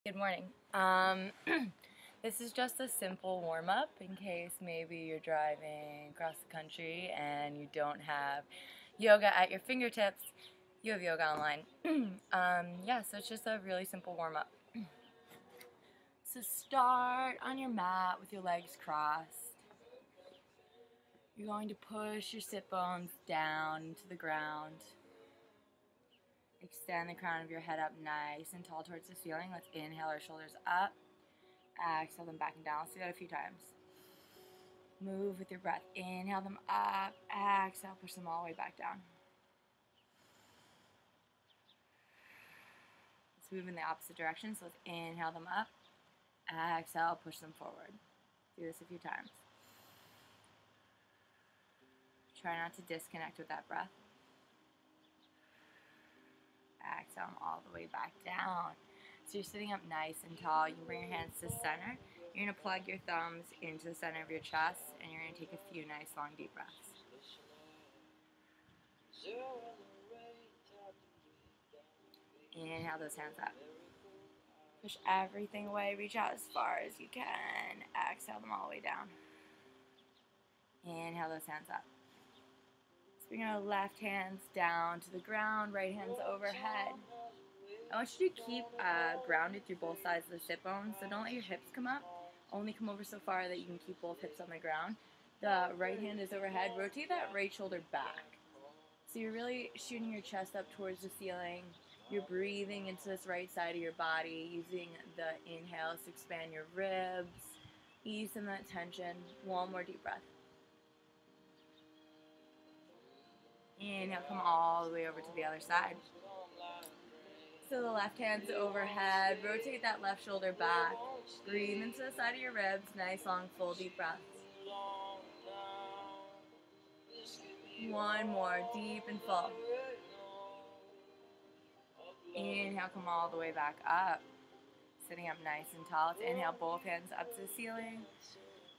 Good morning. This is just a simple warm-up in case maybe you're driving across the country and you don't have yoga at your fingertips. You have yoga online. Yeah, so it's just a really simple warm-up. So start on your mat with your legs crossed. You're going to push your sit bones down into the ground. Extend the crown of your head up nice and tall towards the ceiling. Let's inhale our shoulders up. Exhale them back and down. Let's do that a few times. Move with your breath. Inhale them up. Exhale, push them all the way back down. Let's move in the opposite direction. So let's inhale them up. Exhale, push them forward. Do this a few times. Try not to disconnect with that breath. Exhale them all the way back down. So you're sitting up nice and tall. You can bring your hands to center. You're going to plug your thumbs into the center of your chest, and you're going to take a few nice long deep breaths. Inhale those hands up. Push everything away. Reach out as far as you can. Exhale them all the way down. Inhale those hands up. So bring our left hands down to the ground, right hands overhead. I want you to keep grounded through both sides of the sit bones, so don't let your hips come up. Only come over so far that you can keep both hips on the ground. The right hand is overhead. Rotate that right shoulder back. So you're really shooting your chest up towards the ceiling. You're breathing into this right side of your body, using the inhales to expand your ribs, ease some of that tension. One more deep breath. Inhale, come all the way over to the other side. So the left hand's overhead. Rotate that left shoulder back. Breathe into the side of your ribs. Nice, long, full, deep breaths. One more, deep and full. Inhale, come all the way back up. Sitting up nice and tall. Let's inhale, both hands up to the ceiling.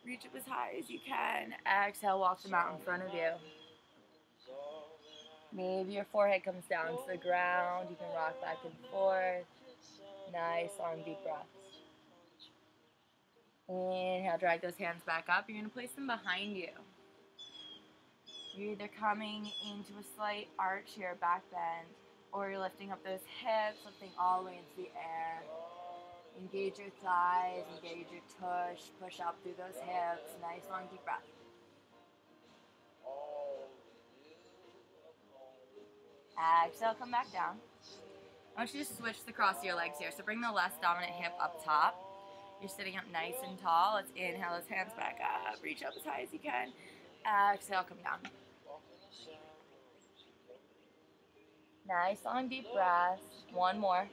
Reach up as high as you can. Exhale, walk them out in front of you. Maybe your forehead comes down to the ground. You can rock back and forth. Nice, long, deep breaths. Inhale, drag those hands back up. You're going to place them behind you. You're either coming into a slight arch here, back bend, or you're lifting up those hips, lifting all the way into the air. Engage your thighs, engage your tush, push up through those hips. Nice, long, deep breath. Exhale, come back down. I want you to switch the cross of your legs here. So bring the less dominant hip up top. You're sitting up nice and tall. Let's inhale those hands back up. Reach up as high as you can. Exhale, come down. Nice, long, deep breaths. One more.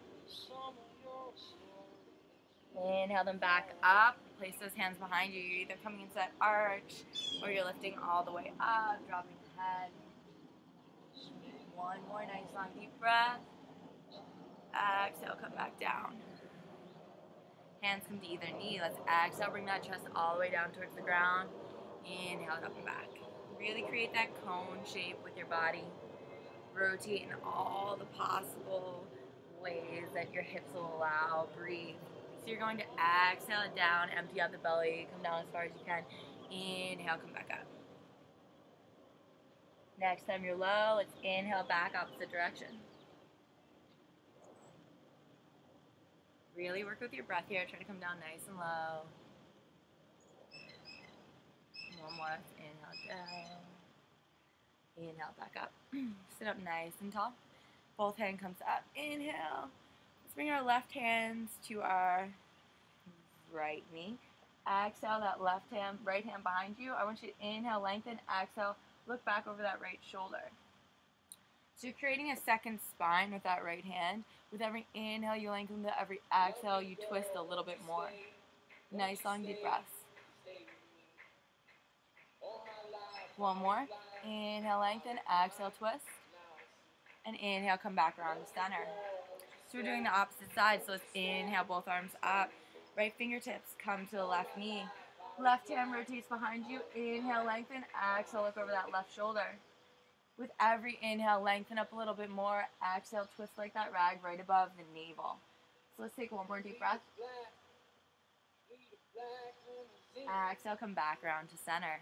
Inhale them back up. Place those hands behind you. You're either coming into that arch or you're lifting all the way up, dropping the head. One more nice, long, deep breath. Exhale, come back down. Hands come to either knee. Let's exhale, bring that chest all the way down towards the ground. Inhale it up and back. Really create that cone shape with your body. Rotate in all the possible ways that your hips will allow. Breathe. So you're going to exhale it down, empty out the belly, come down as far as you can. Inhale, come back up. Next time you're low, let's inhale back opposite direction. Really work with your breath here. Try to come down nice and low. One more. Let's inhale down. Inhale back up. Sit up nice and tall. Both hands comes up. Inhale. Let's bring our left hands to our right knee. Exhale that right hand behind you. I want you to inhale, lengthen, exhale. Look back over that right shoulder. So you're creating a second spine with that right hand. With every inhale, you lengthen. With every exhale, you twist a little bit more. Nice, long, deep breaths. One more. Inhale, lengthen. Exhale, twist. And inhale, come back around to center. So we're doing the opposite side. So let's inhale, both arms up. Right fingertips come to the left knee. Left hand rotates behind you. Inhale, lengthen. Exhale, look over that left shoulder. With every inhale, lengthen up a little bit more. Exhale, twist like that rag right above the navel. So let's take one more deep breath. Exhale, come back around to center.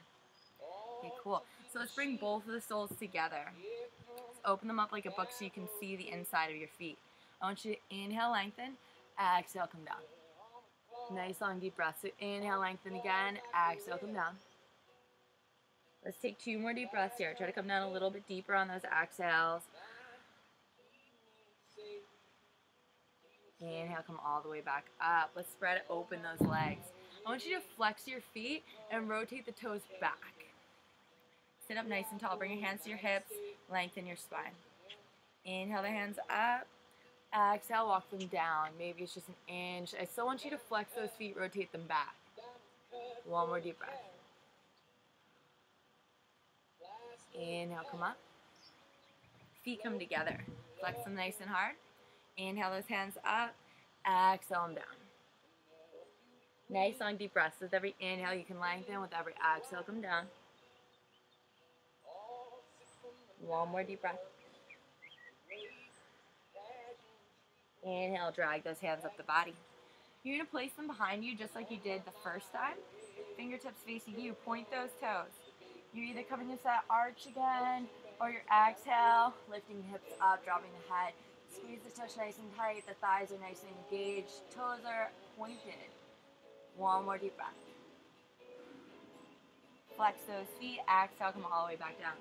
Okay, cool. So let's bring both of the soles together. Let's open them up like a book so you can see the inside of your feet. I want you to inhale, lengthen. Exhale, come down. Nice long deep breath. So inhale, lengthen again. Exhale, come down. Let's take 2 more deep breaths here. Try to come down a little bit deeper on those exhales. Inhale, come all the way back up. Let's spread open those legs. I want you to flex your feet and rotate the toes back. Sit up nice and tall. Bring your hands to your hips. Lengthen your spine. Inhale the hands up. Exhale, walk them down. Maybe it's just an inch. I still want you to flex those feet, rotate them back. One more deep breath. Inhale, come up. Feet come together. Flex them nice and hard. Inhale those hands up. Exhale them down. Nice long deep breaths. With every inhale you can lengthen. With every exhale come down. One more deep breath. Inhale, drag those hands up the body. You're going to place them behind you just like you did the first time. Fingertips facing you. Point those toes. You're either coming into that arch again, or your exhale, lifting the hips up, dropping the head. Squeeze the tush nice and tight. The thighs are nice and engaged. Toes are pointed. One more deep breath. Flex those feet. Exhale, come all the way back down.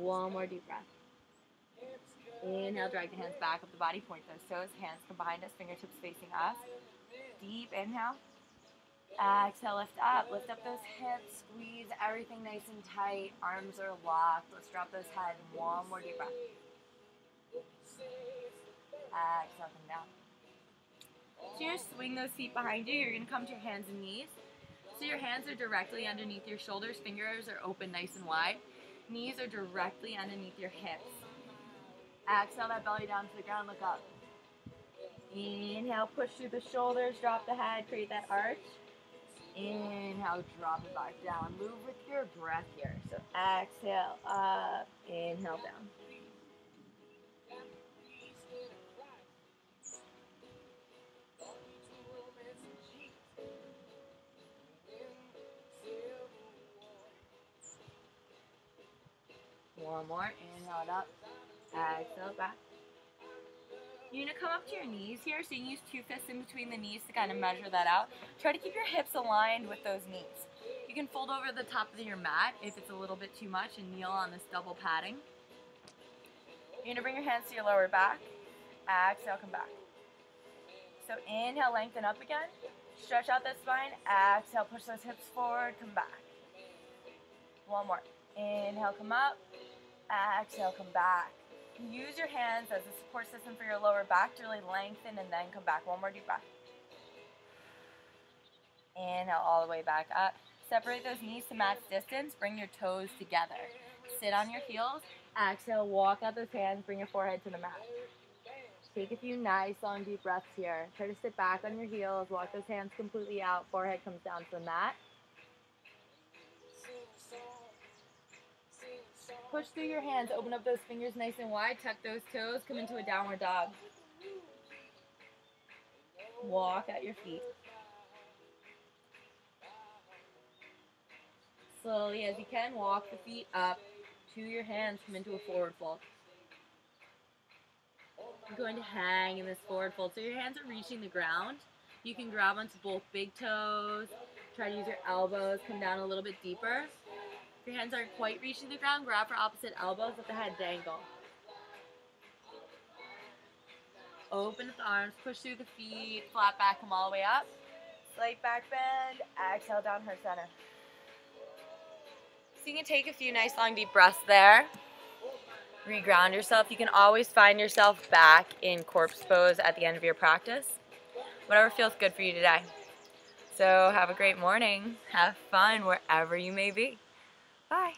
One more deep breath. Inhale, drag the hands back up the body. Point those toes. Hands come behind us. Fingertips facing us. Deep inhale. Exhale, lift up those hips, squeeze everything nice and tight, arms are locked, let's drop those head, one more deep breath. Exhale, come down. So you're going to swing those feet behind you, you're going to come to your hands and knees. So your hands are directly underneath your shoulders, fingers are open nice and wide, knees are directly underneath your hips. Exhale that belly down to the ground, look up. Inhale, push through the shoulders, drop the head, create that arch. Inhale, drop it back down. Move with your breath here. So exhale, up, inhale, down. One more, inhale it up, exhale back. You're going to come up to your knees here, so you can use 2 fists in between the knees to kind of measure that out. Try to keep your hips aligned with those knees. You can fold over the top of your mat if it's a little bit too much and kneel on this double padding. You're going to bring your hands to your lower back. Exhale, come back. So inhale, lengthen up again. Stretch out that spine. Exhale, push those hips forward, come back. One more. Inhale, come up. Exhale, come back. Use your hands as a support system for your lower back to really lengthen and then come back. One more deep breath. Inhale all the way back up. Separate those knees to match distance. Bring your toes together. Sit on your heels. Exhale, walk out those hands. Bring your forehead to the mat. Take a few nice long deep breaths here. Try to sit back on your heels. Walk those hands completely out. Forehead comes down to the mat. Push through your hands, open up those fingers nice and wide, tuck those toes, come into a downward dog. Walk at your feet. Slowly as you can, walk the feet up to your hands, come into a forward fold. You're going to hang in this forward fold. So your hands are reaching the ground. You can grab onto both big toes, try to use your elbows, come down a little bit deeper. If your hands aren't quite reaching the ground, grab for opposite elbows, let the head dangle. Open up the arms, push through the feet, flat back, come all the way up. Slight back bend, exhale down heart center. So you can take a few nice long deep breaths there. Reground yourself. You can always find yourself back in corpse pose at the end of your practice. Whatever feels good for you today. So have a great morning. Have fun wherever you may be. Bye.